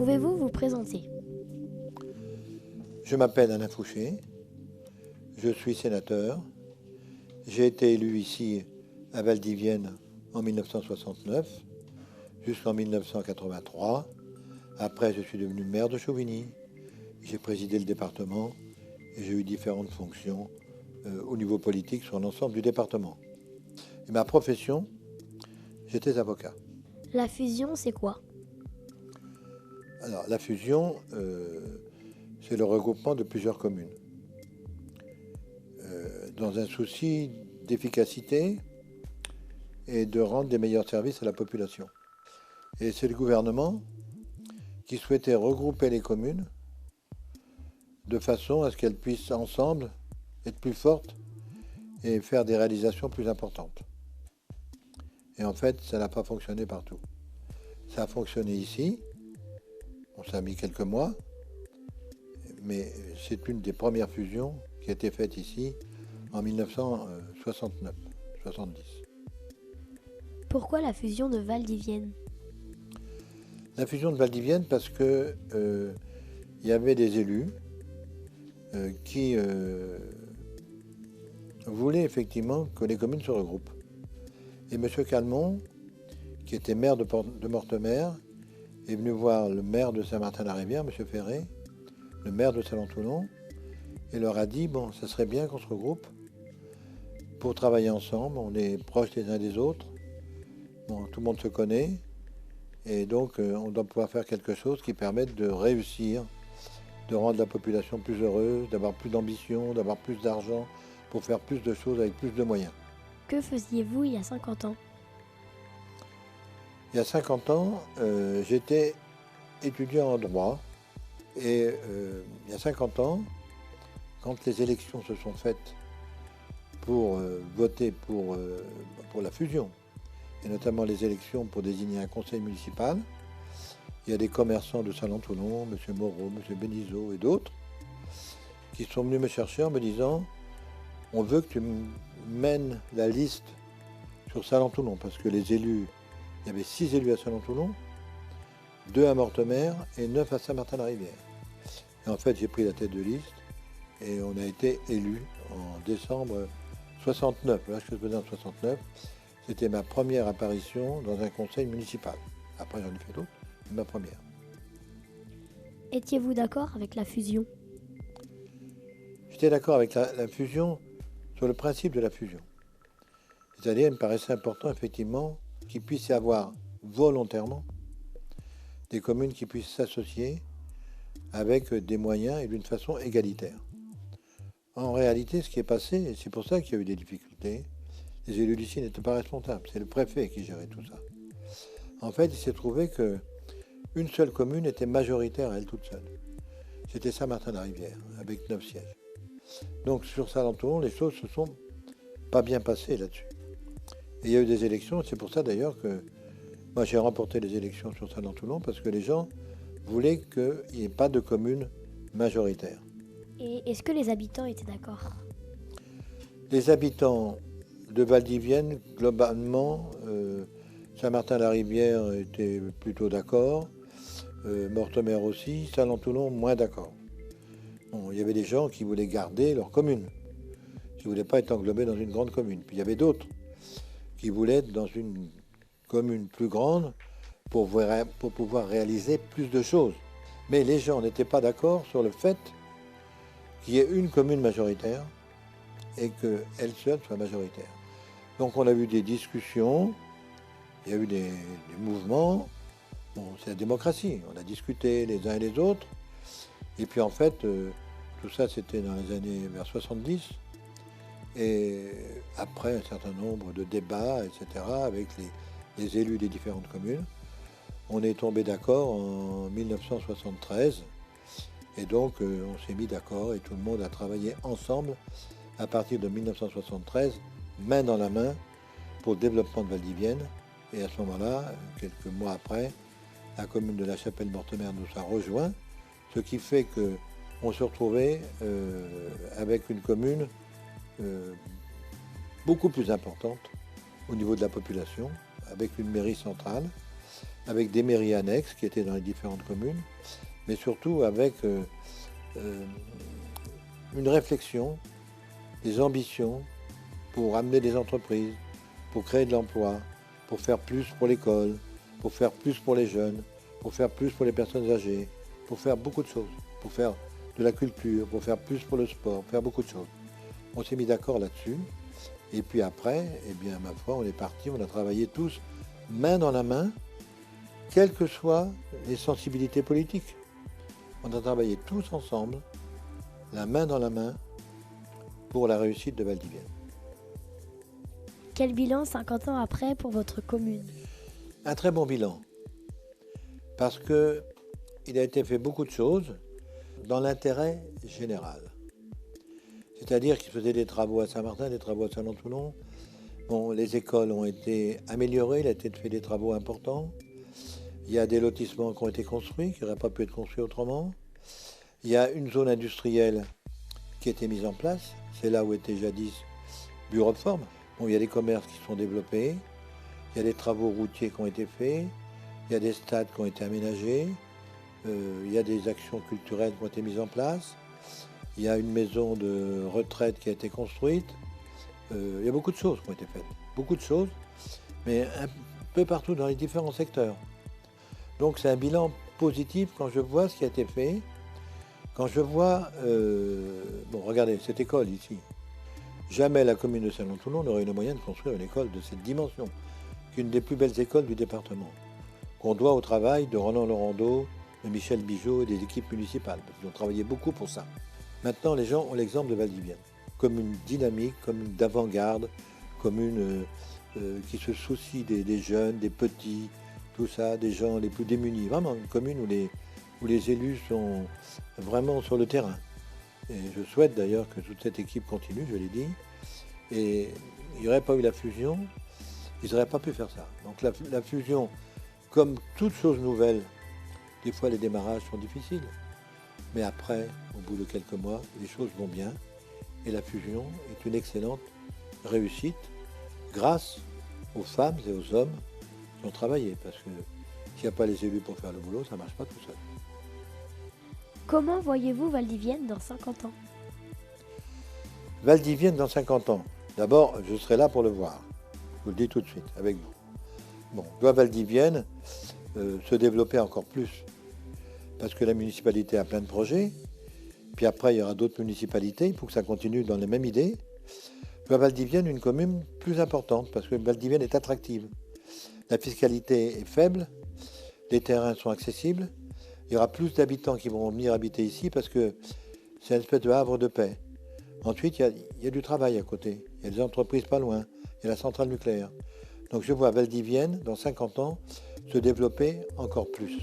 Pouvez-vous vous présenter? Je m'appelle Alain Fouché, je suis sénateur. J'ai été élu ici à Valdivienne en 1969 jusqu'en 1983. Après, je suis devenu maire de Chauvigny. J'ai présidé le département et j'ai eu différentes fonctions au niveau politique sur l'ensemble du département. Et ma profession, j'étais avocat. La fusion, c'est quoi? Alors, la fusion, c'est le regroupement de plusieurs communes. Dans un souci d'efficacité et de rendre des meilleurs services à la population. Et c'est le gouvernement qui souhaitait regrouper les communes de façon à ce qu'elles puissent ensemble être plus fortes et faire des réalisations plus importantes. Et en fait, ça n'a pas fonctionné partout. Ça a fonctionné ici, ça a mis quelques mois, mais c'est une des premières fusions qui a été faite ici en 1969-70. Pourquoi la fusion de Valdivienne? La fusion de Valdivienne parce que il y avait des élus qui voulaient effectivement que les communes se regroupent. Et M. Calmont, qui était maire de Mortemer, est venu voir le maire de Saint-Martin-la-Rivière, M. Ferré, le maire de Salon-Toulon, et leur a dit, bon, ça serait bien qu'on se regroupe pour travailler ensemble, on est proches les uns des autres, bon, tout le monde se connaît, et donc on doit pouvoir faire quelque chose qui permette de réussir, de rendre la population plus heureuse, d'avoir plus d'ambition, d'avoir plus d'argent, pour faire plus de choses avec plus de moyens. Que faisiez-vous il y a 50 ans? Il y a 50 ans, j'étais étudiant en droit, et il y a 50 ans, quand les élections se sont faites pour voter pour la fusion, et notamment les élections pour désigner un conseil municipal, il y a des commerçants de Salon-Toulon, M. Moreau, M. Benizot et d'autres, qui sont venus me chercher en me disant « On veut que tu mènes la liste sur Salon-Toulon », parce que les élus, il y avait 6 élus à Salon-Toulon, 2 à Mortemer et 9 à Saint-Martin-la-Rivière. Et en fait, j'ai pris la tête de liste et on a été élus en décembre 69. Là, ce que je faisais en 69, c'était ma première apparition dans un conseil municipal. Après, j'en ai fait d'autres, mais ma première. Étiez-vous d'accord avec la fusion? J'étais d'accord avec la fusion sur le principe de la fusion. C'est-à-dire, il me paraissait important, effectivement, qu'il puisse y avoir volontairement des communes qui puissent s'associer avec des moyens et d'une façon égalitaire. En réalité, ce qui est passé, et c'est pour ça qu'il y a eu des difficultés, les élus d'ici n'étaient pas responsables, c'est le préfet qui gérait tout ça. En fait, il s'est trouvé qu'une seule commune était majoritaire à elle toute seule. C'était Saint-Martin-la-Rivière, avec 9 sièges. Donc sur Salon-Toulon, les choses se sont pas bien passées là-dessus. Et il y a eu des élections, c'est pour ça d'ailleurs que moi j'ai remporté les élections sur Salon-Toulon, parce que les gens voulaient qu'il n'y ait pas de commune majoritaire. Et est-ce que les habitants étaient d'accord? Les habitants de Valdivienne, globalement, Saint-Martin-la-Rivière était plutôt d'accord, Mortemer aussi, Salon-Toulon moins d'accord. Bon, il y avait des gens qui voulaient garder leur commune, qui ne voulaient pas être englobés dans une grande commune. Puis il y avait d'autres qui voulaient être dans une commune plus grande pour pouvoir réaliser plus de choses. Mais les gens n'étaient pas d'accord sur le fait qu'il y ait une commune majoritaire et qu'elle seule soit majoritaire. Donc on a eu des discussions, il y a eu des mouvements. Bon, c'est la démocratie, on a discuté les uns et les autres. Et puis en fait, tout ça c'était dans les années vers 70. Et après un certain nombre de débats, etc., avec les élus des différentes communes, on est tombé d'accord en 1973. Et donc on s'est mis d'accord et tout le monde a travaillé ensemble à partir de 1973, main dans la main, pour le développement de Valdivienne. Et à ce moment-là, quelques mois après, la commune de La Chapelle-Mortemer nous a rejoints, ce qui fait qu'on se retrouvait avec une commune beaucoup plus importante au niveau de la population, avec une mairie centrale, avec des mairies annexes qui étaient dans les différentes communes, mais surtout avec une réflexion, des ambitions pour amener des entreprises, pour créer de l'emploi, pour faire plus pour l'école, pour faire plus pour les jeunes, pour faire plus pour les personnes âgées, pour faire beaucoup de choses, pour faire de la culture, pour faire plus pour le sport, pour faire beaucoup de choses. On s'est mis d'accord là-dessus. Et puis après, eh bien, ma foi, on est parti, on a travaillé tous, main dans la main, quelles que soient les sensibilités politiques. On a travaillé tous ensemble, la main dans la main, pour la réussite de Valdivienne. Quel bilan 50 ans après pour votre commune? Un très bon bilan, parce qu'il a été fait beaucoup de choses dans l'intérêt général. C'est-à-dire qu'il faisait des travaux à Saint-Martin, des travaux à Salon-Toulon. Bon, les écoles ont été améliorées, il a été fait des travaux importants. Il y a des lotissements qui ont été construits, qui n'auraient pas pu être construits autrement. Il y a une zone industrielle qui a été mise en place. C'est là où était jadis Bureau de Forme. Bon, il y a des commerces qui sont développés. Il y a des travaux routiers qui ont été faits. Il y a des stades qui ont été aménagés. Il y a des actions culturelles qui ont été mises en place. Il y a une maison de retraite qui a été construite. Il y a beaucoup de choses qui ont été faites. Beaucoup de choses, mais un peu partout dans les différents secteurs. Donc c'est un bilan positif quand je vois ce qui a été fait. Quand je vois... bon, regardez, cette école ici. Jamais la commune de Salon-Toulon n'aurait eu le moyen de construire une école de cette dimension, qui est une des plus belles écoles du département, qu'on doit au travail de Roland Laurando, de Michel Bigot et des équipes municipales, parce qu'ils ont travaillé beaucoup pour ça. Maintenant, les gens ont l'exemple de Valdivienne, commune dynamique, commune d'avant-garde, commune qui se soucie des jeunes, des petits, tout ça, des gens les plus démunis. Vraiment une commune où les élus sont vraiment sur le terrain. Et je souhaite d'ailleurs que toute cette équipe continue, je l'ai dit. Et il n'y aurait pas eu la fusion, ils n'auraient pas pu faire ça. Donc la fusion, comme toute chose nouvelle, des fois les démarrages sont difficiles. Mais après, au bout de quelques mois, les choses vont bien. Et la fusion est une excellente réussite grâce aux femmes et aux hommes qui ont travaillé. Parce que s'il n'y a pas les élus pour faire le boulot, ça ne marche pas tout seul. Comment voyez-vous Valdivienne dans 50 ans? Valdivienne dans 50 ans. D'abord, je serai là pour le voir. Je vous le dis tout de suite, avec vous. Bon, doit Valdivienne se développer encore plus. Parce que la municipalité a plein de projets. Puis après, il y aura d'autres municipalités. Il faut que ça continue dans les mêmes idées. Doit Valdivienne une commune plus importante, parce que Valdivienne est attractive. La fiscalité est faible. Les terrains sont accessibles. Il y aura plus d'habitants qui vont venir habiter ici parce que c'est une espèce de havre de paix. Ensuite, il y a du travail à côté. Il y a des entreprises pas loin. Il y a la centrale nucléaire. Donc je vois Valdivienne, dans 50 ans, se développer encore plus.